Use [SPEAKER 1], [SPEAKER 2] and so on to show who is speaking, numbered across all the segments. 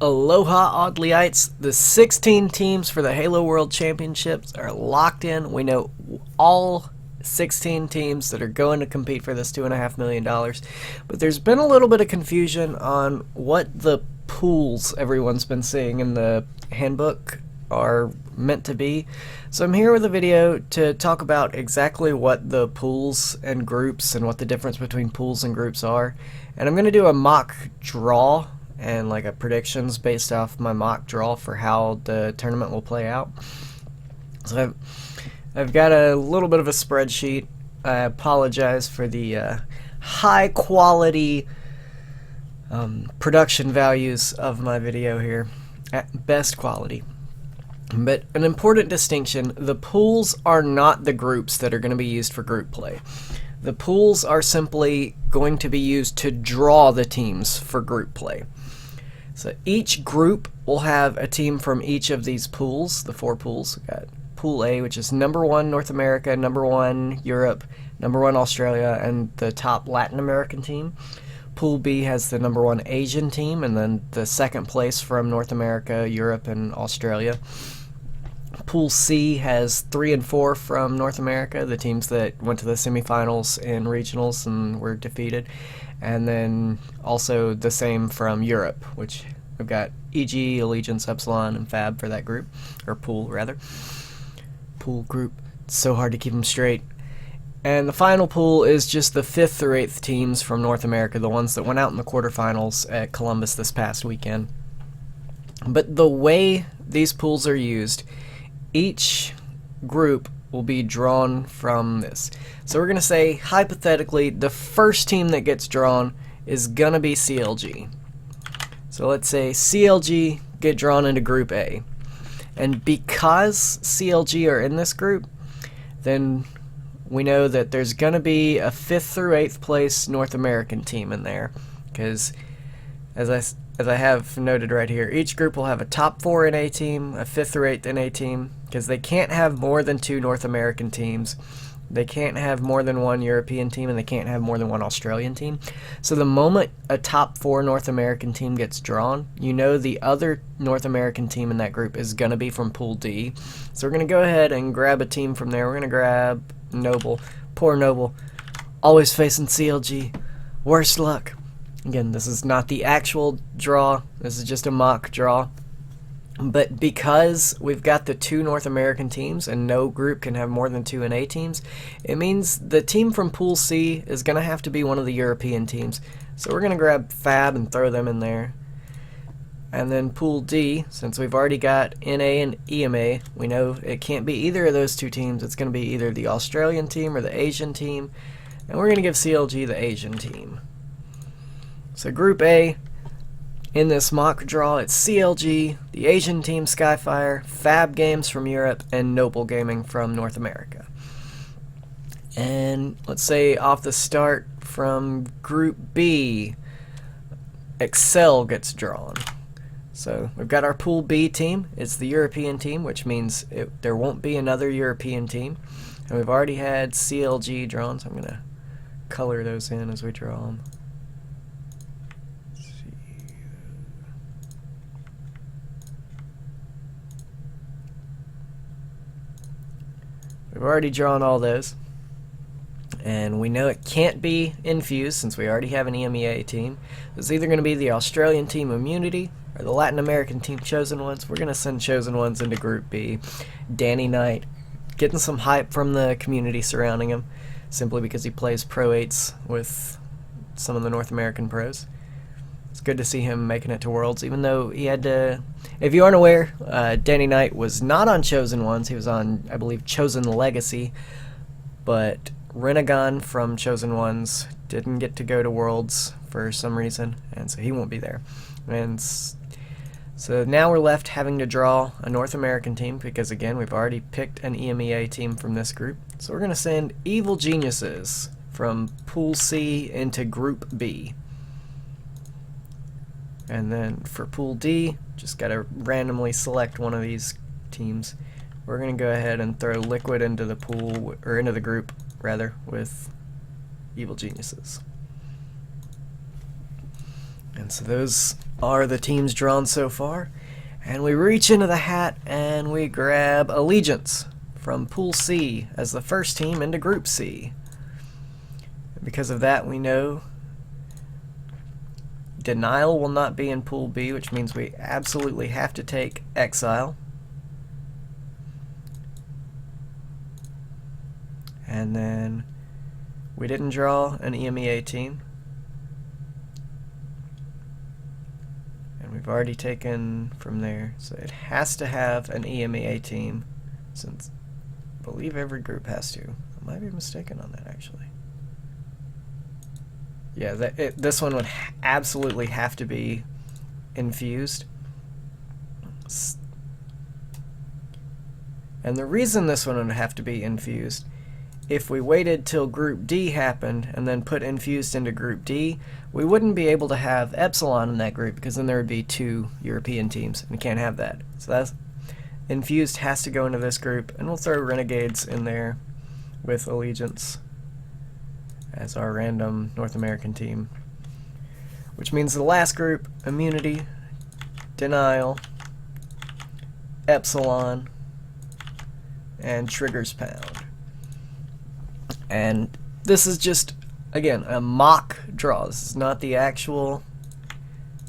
[SPEAKER 1] Aloha Oddlyites, the 16 teams for the Halo World Championships are locked in. We know all 16 teams that are going to compete for this $2.5 million. But there's been a little bit of confusion on what the pools everyone's been seeing in the handbook are meant to be. So I'm here with a video to talk about exactly what the pools and groups and what the difference between pools and groups are. And I'm going to do a mock draw and like a predictions based off my mock draw for how the tournament will play out. So I've got a little bit of a spreadsheet. I apologize for the high quality production values of my video here, at best quality. But an important distinction, the pools are not the groups that are going to be used for group play. The pools are simply going to be used to draw the teams for group play. So each group will have a team from each of these pools, the 4 pools. We've got Pool A, which is number 1 North America, number 1 Europe, number 1 Australia, and the top Latin American team. Pool B has the number 1 Asian team, and then the second place from North America, Europe, and Australia. Pool C has 3 and 4 from North America, the teams that went to the semifinals and regionals and were defeated. And then also the same from Europe, which we've got EG, Allegiance, Epsilon, and Fab for that group, or pool rather. Pool group. It's so hard to keep them straight. And the final pool is just the 5th through 8th teams from North America, the ones that went out in the quarterfinals at Columbus this past weekend. But the way these pools are used, each group will be drawn from this. So we're going to say, hypothetically, the first team that gets drawn is going to be CLG. So let's say CLG get drawn into Group A. And because CLG are in this group, then we know that there's going to be a 5th through 8th place North American team in there. Because as I have noted right here, each group will have a top 4 NA team, a 5th through 8th NA team, because they can't have more than 2 North American teams. They can't have more than 1 European team, and they can't have more than 1 Australian team. So the moment a top 4 North American team gets drawn, you know the other North American team in that group is going to be from Pool D. So we're going to go ahead and grab a team from there. We're going to grab Noble. Poor Noble. Always facing CLG. Worst luck. Again, this is not the actual draw. This is just a mock draw. But because we've got the 2 North American teams and no group can have more than 2 NA teams, it means the team from Pool C is going to have to be one of the European teams. So we're going to grab Fab and throw them in there. And then Pool D, since we've already got NA and EMA, we know it can't be either of those 2 teams. It's going to be either the Australian team or the Asian team. And we're going to give CLG the Asian team. So Group A, in this mock draw, it's CLG, the Asian team Skyfire, Fab Games from Europe, and Noble Gaming from North America. And let's say off the start from Group B, Excel gets drawn. So we've got our Pool B team. It's the European team, which means there won't be another European team. And we've already had CLG drawn, so I'm going to color those in as we draw them. We've already drawn all those, and we know it can't be infused since we already have an EMEA team. It's either going to be the Australian team Immunity or the Latin American team Chosen Ones. We're going to send Chosen Ones into Group B. Danny Knight, getting some hype from the community surrounding him, simply because he plays Pro 8s with some of the North American pros. It's good to see him making it to Worlds, even though he had to... If you aren't aware, Danny Knight was not on Chosen Ones. He was on, I believe, Chosen Legacy. But Renegon from Chosen Ones didn't get to go to Worlds for some reason, and so he won't be there. And so now we're left having to draw a North American team, because again, we've already picked an EMEA team from this group. So we're going to send Evil Geniuses from Pool C into Group B. And then for Pool D, just gotta randomly select one of these teams. We're gonna go ahead and throw Liquid into the pool, or into the group rather, with Evil Geniuses. And so those are the teams drawn so far. And we reach into the hat and we grab Allegiance from Pool C as the first team into Group C. And because of that, we know Denial will not be in Pool B, which means we absolutely have to take Exile. And then we didn't draw an EMEA team. And we've already taken from there. So it has to have an EMEA team, since I believe every group has to. I might be mistaken on that, actually. Yeah, this one would absolutely have to be infused. And the reason this one would have to be infused, if we waited till Group D happened and then put infused into Group D, we wouldn't be able to have Epsilon in that group, because then there would be 2 European teams, and we can't have that. So that's infused has to go into this group, and we'll throw Renegades in there with Allegiance as our random North American team. Which means the last group, Immunity, Denial, Epsilon, and Triggers Pound. And this is just, again, a mock draw. This is not the actual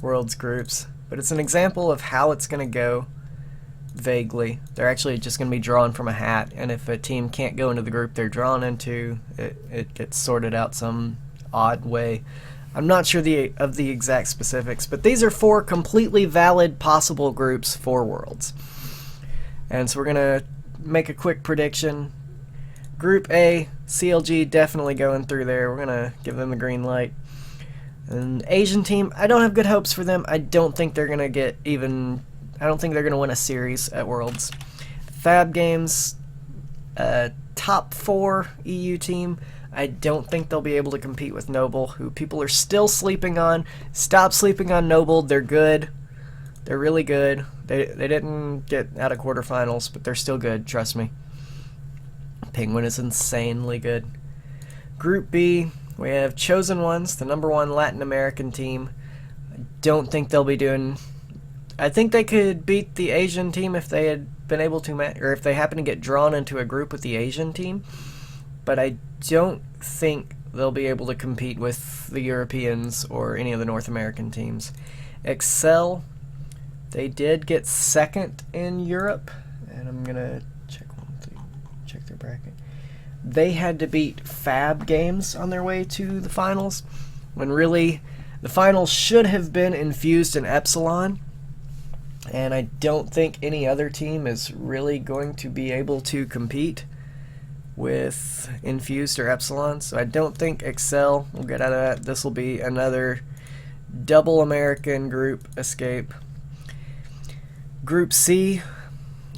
[SPEAKER 1] Worlds groups, but it's an example of how it's going to go vaguely. They're actually just going to be drawn from a hat, and if a team can't go into the group they're drawn into, it gets sorted out some odd way. I'm not sure of the exact specifics, but these are 4 completely valid possible groups for Worlds. And so we're going to make a quick prediction. Group A, CLG definitely going through there. We're going to give them the green light. And Asian team, I don't have good hopes for them. I don't think they're going to get even... I don't think they're going to win a series at Worlds. Fab Games, top 4 EU team. I don't think they'll be able to compete with Noble, who people are still sleeping on. Stop sleeping on Noble. They're good. They're really good. They didn't get out of quarterfinals, but they're still good, trust me. Penguin is insanely good. Group B, we have Chosen Ones, the #1 Latin American team. I don't think they'll be doing... I think they could beat the Asian team if they had been able to, or if they happen to get drawn into a group with the Asian team. But I don't think they'll be able to compete with the Europeans or any of the North American teams. Excel, they did get 2nd in Europe, and I'm gonna check their bracket. They had to beat Fab Games on their way to the finals, when really the finals should have been Infused and Epsilon. And I don't think any other team is really going to be able to compete with Infused or Epsilon. So I don't think Excel will get out of that. This will be another double American group escape. Group C,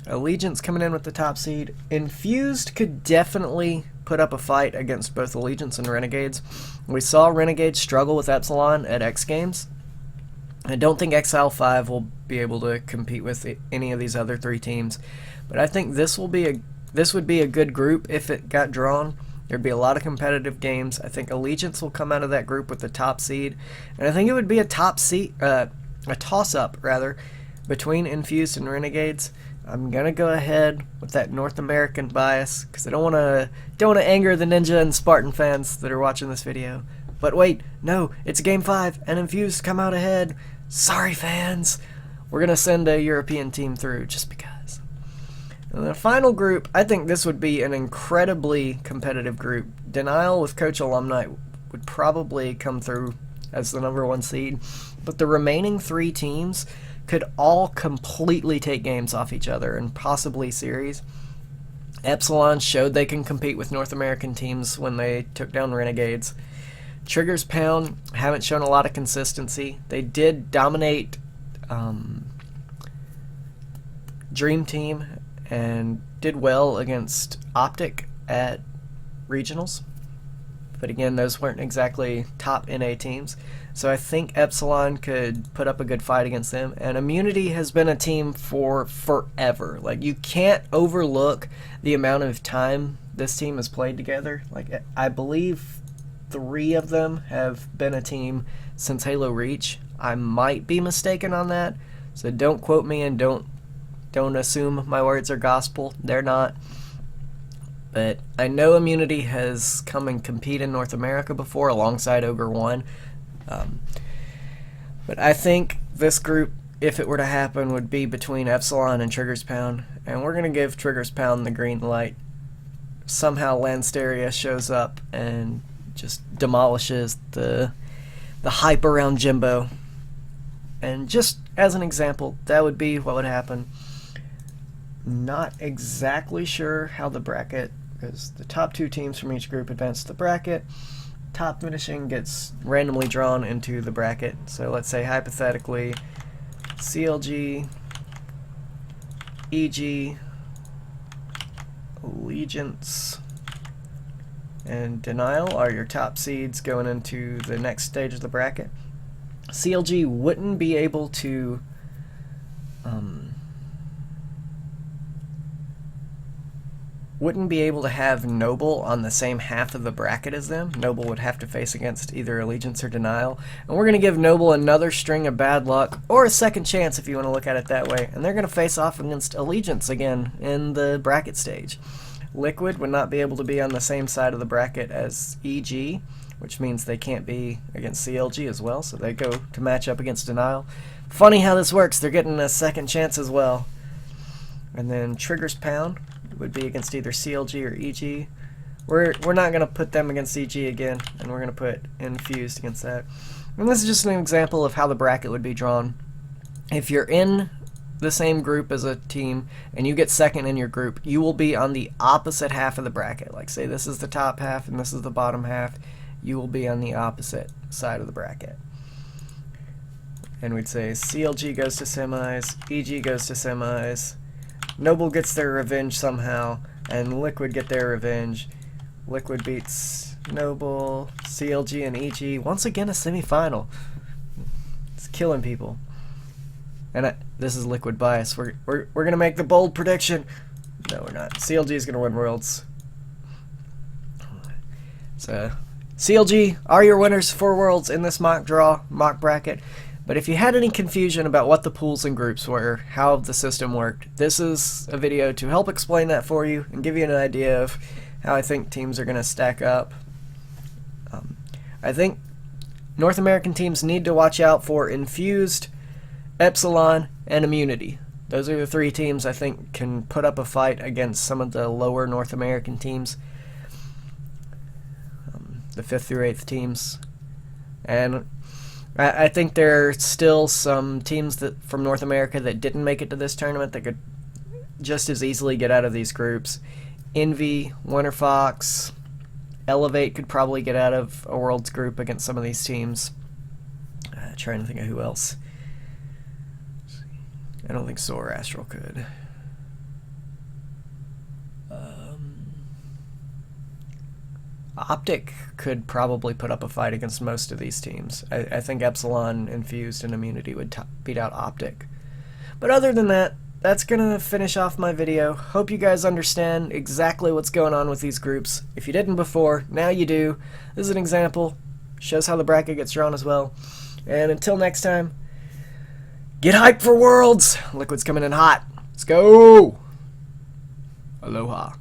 [SPEAKER 1] Allegiance coming in with the top seed. Infused could definitely put up a fight against both Allegiance and Renegades. We saw Renegades struggle with Epsilon at X Games. I don't think Exile 5 will be able to compete with any of these other 3 teams, but I think this would be a good group if it got drawn. There'd be a lot of competitive games. I think Allegiance will come out of that group with the top seed, and I think it would be a toss-up rather between Infused and Renegades. I'm gonna go ahead with that North American bias because I don't want to anger the Ninja and Spartan fans that are watching this video. But wait, no, it's Game 5, and Infused come out ahead. Sorry, fans. We're going to send a European team through just because. And the final group, I think this would be an incredibly competitive group. Denial with Coach Alumni would probably come through as the #1 seed, but the remaining 3 teams could all completely take games off each other and possibly series. Epsilon showed they can compete with North American teams when they took down Renegades. Triggers Pound haven't shown a lot of consistency. They did dominate Dream Team and did well against Optic at regionals. But again, those weren't exactly top NA teams. So I think Epsilon could put up a good fight against them. And Immunity has been a team for forever. Like, you can't overlook the amount of time this team has played together. Like, I believe 3 of them have been a team since Halo Reach. I might be mistaken on that, so don't quote me and don't assume my words are gospel. They're not. But I know Immunity has come and compete in North America before alongside Ogre 1. But I think this group, if it were to happen, would be between Epsilon and Triggers Pound. And we're going to give Triggers Pound the green light. Somehow Lansteria shows up and just demolishes the hype around Jimbo. And just as an example, that would be what would happen. Not exactly sure how the bracket, because the top 2 teams from each group advance to the bracket. Top finishing gets randomly drawn into the bracket. So let's say hypothetically CLG, EG, Allegiance, and Denial are your top seeds going into the next stage of the bracket. CLG wouldn't be able to have Noble on the same half of the bracket as them. Noble would have to face against either Allegiance or Denial. And we're going to give Noble another string of bad luck, or a second chance if you want to look at it that way. And they're going to face off against Allegiance again in the bracket stage. Liquid would not be able to be on the same side of the bracket as EG, which means they can't be against CLG as well, so they go to match up against Denial. Funny how this works. They're getting a second chance as well. And then Triggers Pound would be against either CLG or EG. We're not going to put them against EG again, and we're going to put Infused against that. And this is just an example of how the bracket would be drawn. If you're in the same group as a team and you get second in your group, you will be on the opposite half of the bracket. Like say this is the top half and this is the bottom half. You will be on the opposite side of the bracket. And we'd say CLG goes to semis, EG goes to semis, Noble gets their revenge somehow, and Liquid get their revenge. Liquid beats Noble, CLG and EG. Once again a semifinal. It's killing people. And this is Liquid bias. We're gonna make the bold prediction. No, we're not. CLG is gonna win Worlds. So CLG are your winners for Worlds in this mock bracket. But if you had any confusion about what the pools and groups were, how the system worked, this is a video to help explain that for you and give you an idea of how I think teams are going to stack up. I think North American teams need to watch out for Infused, Epsilon, and Immunity. Those are the 3 teams I think can put up a fight against some of the lower North American teams, the 5th through 8th teams. And I think there are still some teams from North America that didn't make it to this tournament that could just as easily get out of these groups. Envy, Winter Fox, Elevate could probably get out of a Worlds group against some of these teams. Trying to think of who else. I don't think Solar Astral could. Optic could probably put up a fight against most of these teams. I think Epsilon, Infused, and Immunity would beat out Optic. But other than that, that's going to finish off my video. Hope you guys understand exactly what's going on with these groups. If you didn't before, now you do. This is an example. Shows how the bracket gets drawn as well. And until next time, get hyped for Worlds! Liquid's coming in hot. Let's go! Aloha.